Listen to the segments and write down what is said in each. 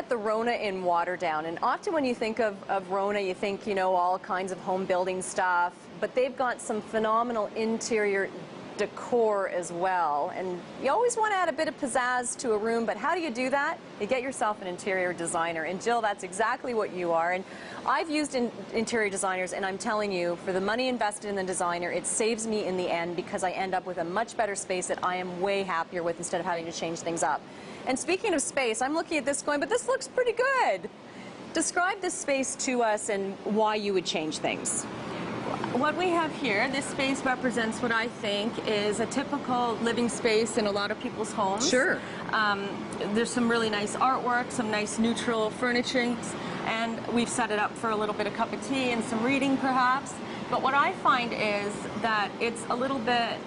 at the Rona in Waterdown, and often when you think of Rona, you think, you know, all kinds of home building stuff, but they've got some phenomenal interior decor as well. And you always want to add a bit of pizzazz to a room, but how do you do that? You get yourself an interior designer. And Jill, that's exactly what you are. And I've used interior designers, and I'm telling you, for the money invested in the designer, it saves me in the end because I end up with a much better space that I am way happier with instead of having to change things up. And speaking of space, I'm looking at this going, but this looks pretty good. Describe this space to us and why you would change things. What we have here, this space represents what I think is a typical living space in a lot of people's homes. Sure. There's some really nice artwork, some nice neutral furnishings, and we've set it up for a little bit of cup of tea and some reading perhaps. But what I find is that it's a little bit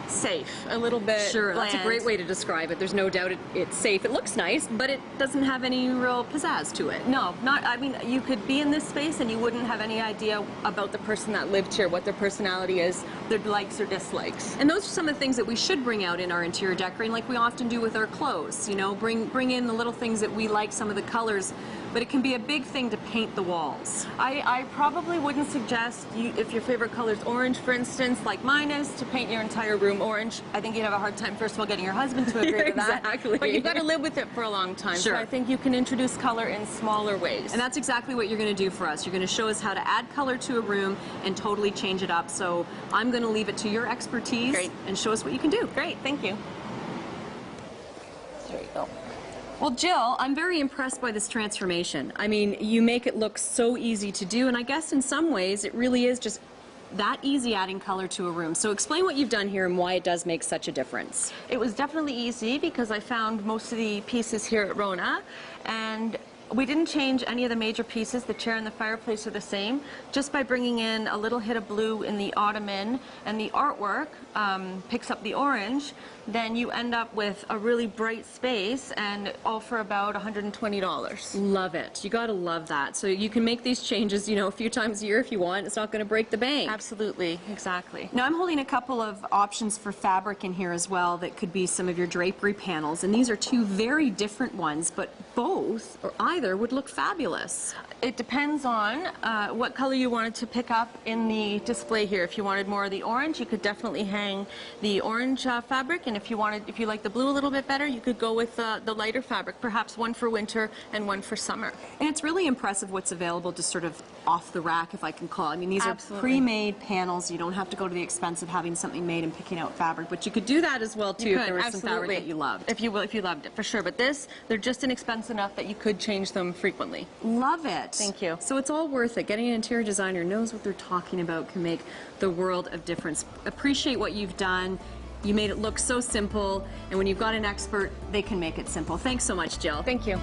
safe, a little bit Sure, bland. that's a great way to describe it. There's no doubt it's safe. It looks nice, but it doesn't have any real pizzazz to it. No, not, I mean, you could be in this space and you wouldn't have any idea about the person that lived here, what their personality is, their likes or dislikes. And those are some of the things that we should bring out in our interior decorating, like we often do with our clothes. You know, bring in the little things that we like, some of the colors, but it can be a big thing to paint the walls. I probably wouldn't suggest, if your favorite color is orange, for instance, like mine is, to paint your entire room orange. I think you'd have a hard time, first of all, getting your husband to agree to that. Exactly. But you've got to live with it for a long time. Sure. So I think you can introduce color in smaller ways. And that's exactly what you're going to do for us. You're going to show us how to add color to a room and totally change it up. So I'm going to leave it to your expertise. Great. And show us what you can do. Great, thank you. There you go. Well, Jill, I'm very impressed by this transformation. I mean, you make it look so easy to do, and I guess in some ways it really is just that easy adding color to a room. So explain what you've done here and why it does make such a difference. It was definitely easy because I found most of the pieces here at Rona, and we didn't change any of the major pieces. The chair and the fireplace are the same. Just by bringing in a little hit of blue in the ottoman and the artwork picks up the orange, then you end up with a really bright space, and all for about $120. Love it. You got to love that. So you can make these changes, you know, a few times a year if you want. It's not going to break the bank. Absolutely, exactly. Now I'm holding a couple of options for fabric in here as well that could be some of your drapery panels, and these are two very different ones, but both or either would look fabulous. It depends on what color you wanted to pick up in the display here. If you wanted more of the orange, you could definitely hang the orange fabric, and if you like the blue a little bit better, you could go with the lighter fabric, perhaps one for winter and one for summer. And it's really impressive what's available just sort of off the rack, if I can call it. I mean, these Absolutely. are pre-made panels. You don't have to go to the expense of having something made and picking out fabric, but you could do that as well too if there was some fabric that you loved. If you loved it, for sure. But they're just inexpensive enough that you could change them frequently. Love it. Thank you. So it's all worth it. Getting an interior designer who knows what they're talking about can make the world of difference. Appreciate what you've done. You made it look so simple, and when you've got an expert, they can make it simple. Thanks so much, Jill. Thank you.